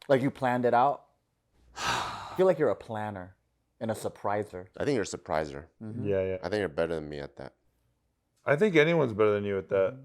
Like you planned it out? I feel like you're a planner and a surpriser. I think you're a surpriser. Mm-hmm. Yeah. I think you're better than me at that. I think anyone's better than you at that.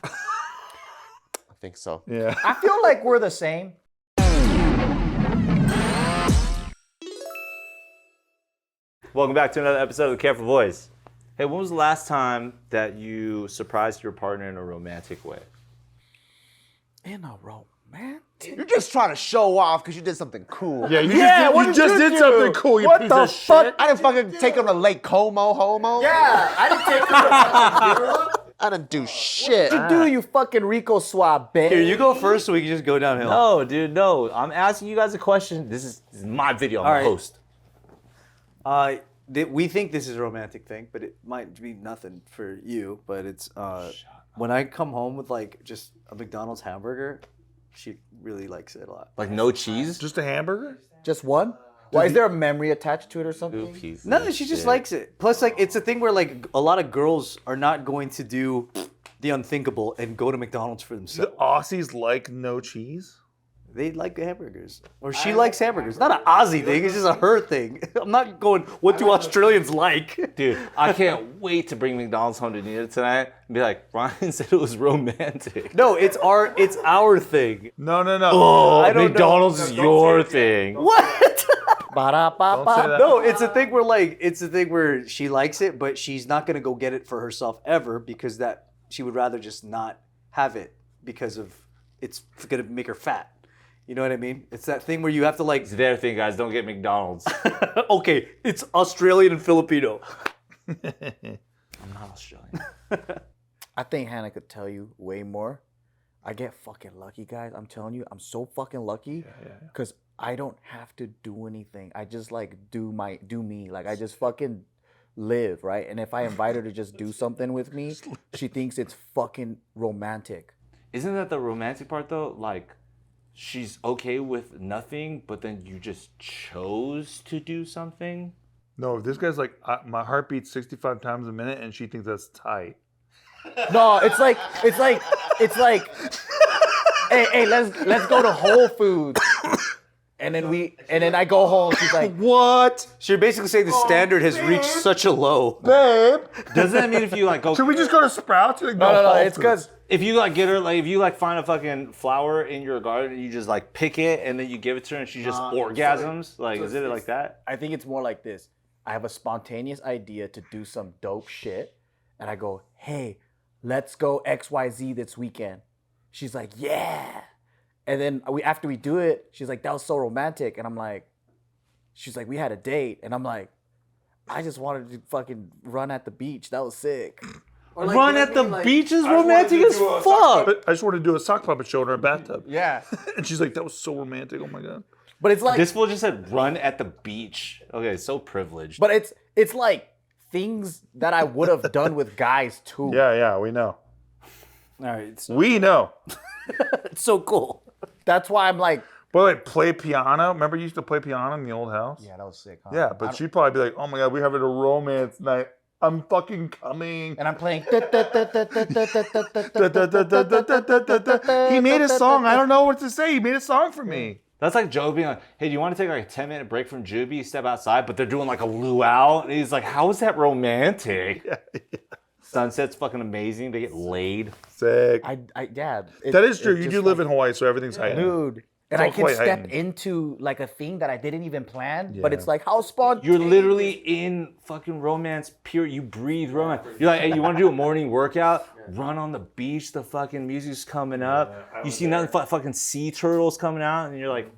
I think so. Yeah. I feel like we're the same. Welcome back to another episode of The Careful Voice. Hey, when was the last time that you surprised your partner in a romantic way? In a romantic? You're just trying to show off because you did something cool. Yeah, you just did something cool, you What piece the of fuck? shit. I didn't fucking take him to Lake Como, homo. Yeah, I didn't take I didn't do shit. What you do, you fucking Rico swab, bitch? Here, you go first so we can just go downhill. No, dude, no. I'm asking you guys a question. This is my video. I'm the host. We think this is a romantic thing, but it might be nothing for you. But it's when I come home with like just a McDonald's hamburger, she really likes it a lot. Like no cheese? Just a hamburger? Just one? Why, is there a memory attached to it or something? No, she just likes it. Plus, like, it's a thing where like a lot of girls are not going to do the unthinkable and go to McDonald's for The themselves. Aussies like no cheese? They like hamburgers, or she likes hamburgers. Not an Aussie thing; it's just a her thing. I'm not going. What do Australians like? Dude, I can't wait to bring McDonald's home to Nita tonight and be like, Ryan said it was romantic. No, it's our thing. No. Oh, I don't McDonald's know. is your thing. What? Ba-da-ba-ba. Don't say that. No, it's a thing where she likes it, but she's not gonna go get it for herself ever because that she would rather just not have it because of it's gonna make her fat. You know what I mean? It's that thing where you have to like. It's their thing, guys. Don't get McDonald's. Okay, it's Australian and Filipino. I'm not Australian. I think Hannah could tell you way more. I get fucking lucky, guys. I'm telling you, I'm so fucking lucky because I don't have to do anything. I just like do me. Like I just fucking live, right? And if I invite her to just do something with me, she thinks it's fucking romantic. Isn't that the romantic part though? Like, she's okay with nothing, but then you just chose to do something? No, if this guy's like, my heart beats 65 times a minute and she thinks that's tight. No, it's like, hey, let's go to Whole Foods. And then I go home. She's like, What? So you're basically saying the standard has reached such a low. Babe, Doesn't that mean if you like go... should we just go to Sprouts? Like, no, it's because If you like get her, like if you like find a fucking flower in your garden and you just like pick it and then you give it to her and she just orgasms, like is it like that? I think it's more like this. I have a spontaneous idea to do some dope shit, and I go, hey, let's go XYZ this weekend. She's like, yeah. And then after we do it, she's like, that was so romantic. And I'm like, she's like, we had a date. And I'm like, I just wanted to fucking run at the beach. That was sick. Or like, run at the beach is romantic as fuck. I just wanted to do a sock puppet show in her bathtub. Yeah. And she's like, that was so romantic. Oh my God. But it's like This fool just said run at the beach. Okay, so privileged. But it's like things that I would have done with guys too. Yeah, we know. All right, We know. it's so cool. That's why I'm like, But like play piano. Remember you used to play piano in the old house? yeah, that was sick, huh? Yeah, but she'd probably be like, oh my God, we're having a romance night. I'm fucking coming. And I'm playing. He made a song. I don't know what to say. He made a song for me. That's like Joe being like, hey, do you want to take like a 10-minute break from Juby, step outside, but they're doing like a luau? And he's like, how is that romantic? Yeah. Sunset's fucking amazing. They get laid. Sick. Yeah. That is true. You do live in Hawaii, so everything's heightened. Dude. And all I can quite step heightened. into like a thing that I didn't even plan, but Yeah. it's like how spontaneous. You're literally in fucking romance, pure. You breathe romance. You're like, hey, you want to do a morning workout? Run on the beach. The fucking music's coming up. You see nothing, fucking sea turtles coming out, and you're like,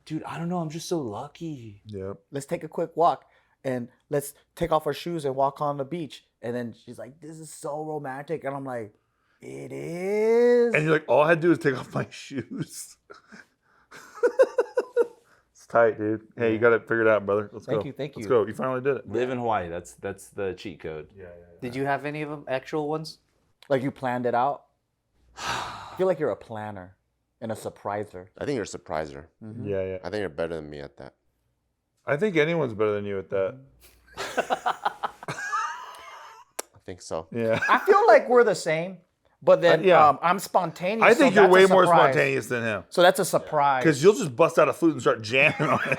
dude, I don't know. I'm just so lucky. Yep. Let's take a quick walk and let's take off our shoes and walk on the beach. And then she's like, this is so romantic. And I'm like, it is. And you're like, all I had to do is take off my shoes. It's tight, dude. Hey, you got it figured out, brother. Let's go. Thank you. Let's go. You finally did it. Live in Hawaii. That's the cheat code. Yeah. Did you have any of them actual ones? Like you planned it out? I feel like you're a planner and a surpriser. I think you're a surpriser. Yeah. I think you're better than me at that. I think anyone's better than you at that. I think so. Yeah. I feel like we're the same, But then yeah. I'm spontaneous. I think so you're that's a way more surprise. spontaneous than him. So that's a surprise. Because you'll just bust out a flute and start jamming on it.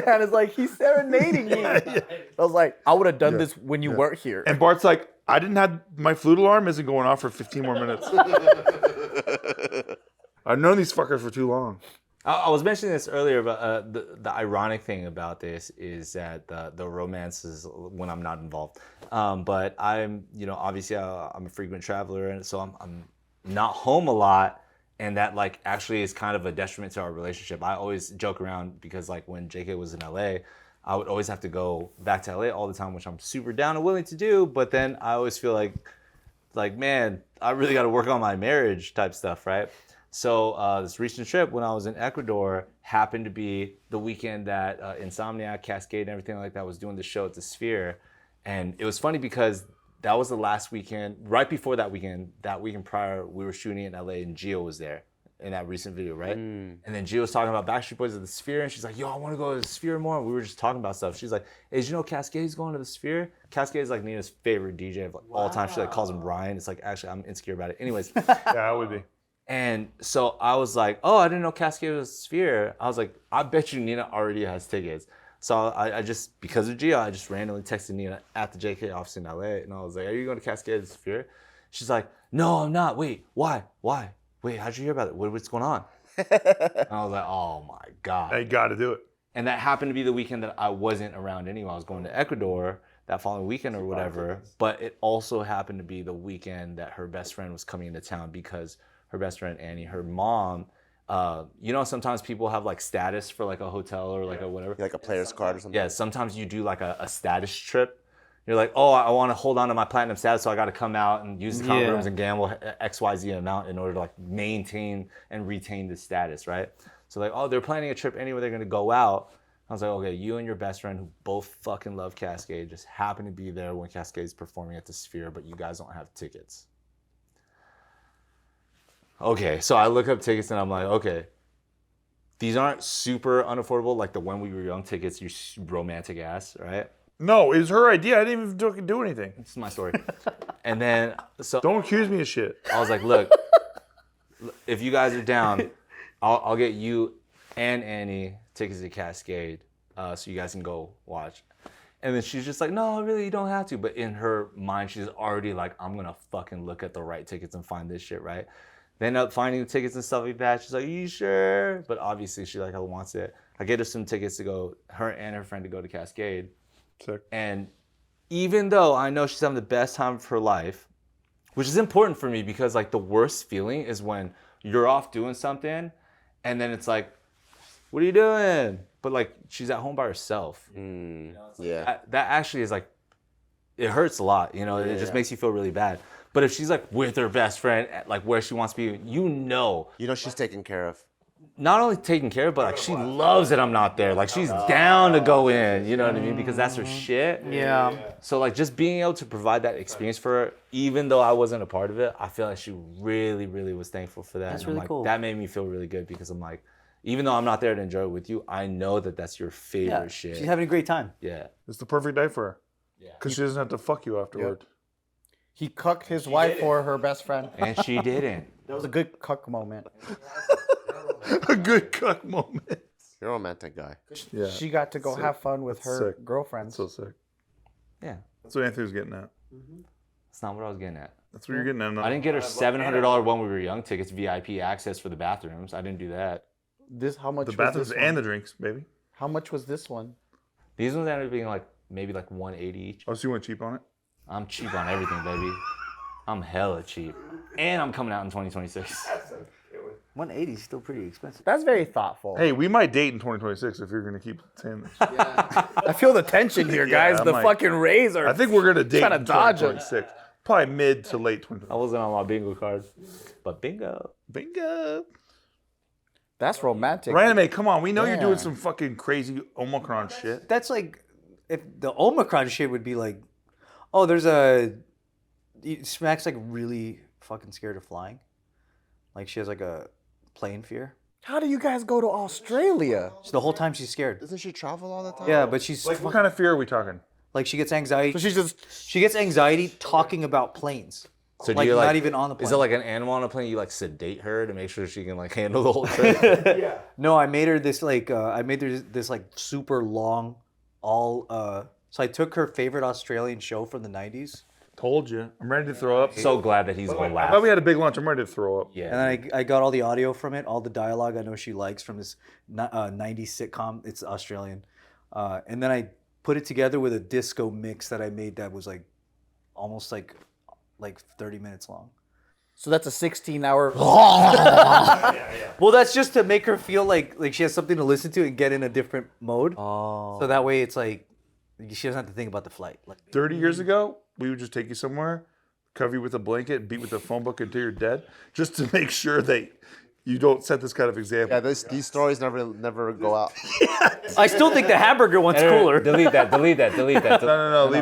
And it's like, he's serenading me. I was like, I would have done this when you weren't here. And Bart's like, I didn't have my flute alarm isn't going off for 15 more minutes. I've known these fuckers for too long. I was mentioning this earlier, but the ironic thing about this is that the romance is when I'm not involved. But I'm, obviously I'm a frequent traveler, and so I'm not home a lot, and that like actually is kind of a detriment to our relationship. I always joke around because like when JK was in LA, I would always have to go back to LA all the time, which I'm super down and willing to do. But then I always feel like man, I really got to work on my marriage type stuff, right? So this recent trip when I was in Ecuador happened to be the weekend that Insomniac, Cascade, and everything like that was doing the show at the Sphere. And it was funny because that was the last weekend. Right before that weekend prior, we were shooting in LA and Gio was there in that recent video, right? And then Gio was talking about Backstreet Boys at the Sphere, and she's like, yo, I want to go to the Sphere more. And we were just talking about stuff. She's like, hey, did you know Cascade's going to the Sphere? Cascade is like Nina's favorite DJ of like all time. She like calls him Ryan. It's like, actually, I'm insecure about it. Anyways. Yeah, I would be. And so I was like, oh, I didn't know Cascade was a Sphere. I was like, I bet you Nina already has tickets. So I just, because of Gio, I just randomly texted Nina at the JK office in LA. And I was like, are you going to Cascade the Sphere? She's like, no, I'm not. Wait, why? Wait, how'd you hear about it? What's going on? And I was like, oh my God. I got to do it. And that happened to be the weekend that I wasn't around anyway. I was going to Ecuador that following weekend or whatever. But it also happened to be the weekend that her best friend was coming into town because her best friend Annie, her mom, sometimes people have like status for like a hotel or like a whatever. Like a player's card or something. Yeah, sometimes you do like a status trip. You're like, oh, I want to hold on to my platinum status, so I got to come out and use the common rooms and gamble XYZ amount in order to like maintain and retain the status, right? So like, oh, they're planning a trip anyway, they're gonna go out. I was like, okay, you and your best friend who both fucking love Cascade just happen to be there when Cascade's performing at the Sphere, but you guys don't have tickets. Okay, so I look up tickets and I'm like, okay, these aren't super unaffordable like the When We Were Young tickets, you romantic ass, right? No, it was her idea. I didn't even do anything. This is my story. And then, so Don't accuse me of shit. I was like, look, if you guys are down, I'll get you and Annie tickets to Cascade so you guys can go watch. And then she's just like, no, really, you don't have to. But in her mind, she's already like, I'm going to fucking look at the right tickets and find this shit, right? They end up finding the tickets and stuff like that. She's like, are you sure? But obviously, she like wants it. I get her some tickets to go, her and her friend to go to Cascade. Sick. And even though I know she's having the best time of her life, which is important for me because like the worst feeling is when you're off doing something and then it's like, what are you doing? But like she's at home by herself. Yeah. That actually is like, it hurts a lot, it just makes you feel really bad. But if she's like with her best friend, like where she wants to be, You know she's taken care of. not only taken care of, but like she loves that I'm not there. Like she's down to go in, you know what I mean? Because that's her shit. Yeah. So like just being able to provide that experience for her, even though I wasn't a part of it, I feel like she really, really was thankful for that. That's And I'm really like, cool. That made me feel really good because I'm like, even though I'm not there to enjoy it with you, I know that that's your favorite shit. She's having a great time. Yeah. It's the perfect day for her. Yeah. Because she doesn't have to fuck you afterward. He cucked his wife for her best friend. And she didn't. That was a good cuck moment. A good cuck moment. You're a romantic guy. Yeah. She got to go have fun with her sick. girlfriends. So sick. Yeah. That's what Anthony was getting at. That's not what I was getting at. That's what you're getting at. I didn't get her $700 When We Were Young tickets, VIP access for the bathrooms. I didn't do that. How much The was bathrooms this and one? the drinks, baby. How much was this one? These ones ended up being like maybe like $180 each. Oh, so you went cheap on it? I'm cheap on everything, baby. I'm hella cheap. And I'm coming out in 2026. 180 is still pretty expensive. That's very thoughtful. Hey, we might date in 2026 if you're going to keep saying this. I feel the tension here, guys. I the might. fucking rays are. I think we're going to date Trying to in dodge it. 2026. Probably mid to late 2026. I wasn't on my bingo card. But bingo. Bingo. That's romantic. Ryanimay, come on. We know you're Yeah. doing some fucking crazy Omicron shit. That's like, if the Omicron shit would be like, oh, Smack's like really fucking scared of flying. Like she has like a plane fear. How do you guys go to Australia? So the whole time she's scared. Doesn't she travel all the time? Yeah, but she's Like, what kind of fear are we talking? Like she gets anxiety. So She gets anxiety talking about planes. So do Like you like not even on the plane. Is it like an animal on a plane? You like sedate her to make sure she can like handle the whole trip? No, I made her this like super long so I took her favorite Australian show from the 90s. Told you. I'm ready to throw up. So glad that he's gonna I laugh. thought we had a big lunch. I'm ready to throw up. Yeah. And then I got all the audio from it, all the dialogue I know she likes from this 90s sitcom. It's Australian. And then I put it together with a disco mix that I made that was like almost like 30 minutes long. So that's a 16-hour. Well, that's just to make her feel like she has something to listen to and get in a different mode. Oh. So that way it's like she doesn't have to think about the flight. Like 30 years ago, we would just take you somewhere, cover you with a blanket, and beat with a phone book until you're dead, just to make sure that you don't set this kind of example. Yeah, these stories never go out. I still think the hamburger one's cooler. Delete that. No, leave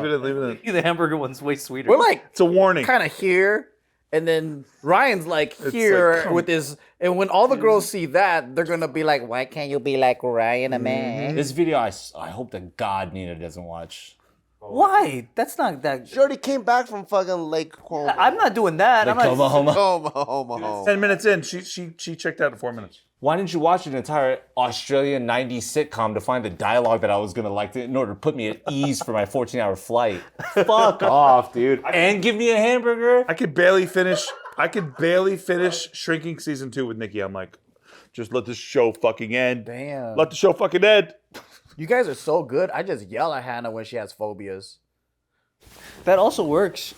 it in. The hamburger one's way sweeter. We're like It's a warning. kind of here, and then Ryan's like here like, come- with his. And when all the girls see that, they're gonna be like, "Why can't you be like Ryanimay?" This video, I hope to God Nina doesn't watch. Why? That's not that. She already came back from fucking Lake Kwan. I'm not doing that. I'm not. Home. 10 minutes in, she checked out in 4 minutes. Why didn't you watch an entire Australian 90s sitcom to find the dialogue that I was gonna like in order to put me at ease for my 14-hour flight? Fuck off, dude. And give me a hamburger? I could barely finish Shrinking season 2 with Nikki. I'm like, just let this show fucking end. Damn. Let the show fucking end. You guys are so good. I just yell at Hannah when she has phobias. That also works.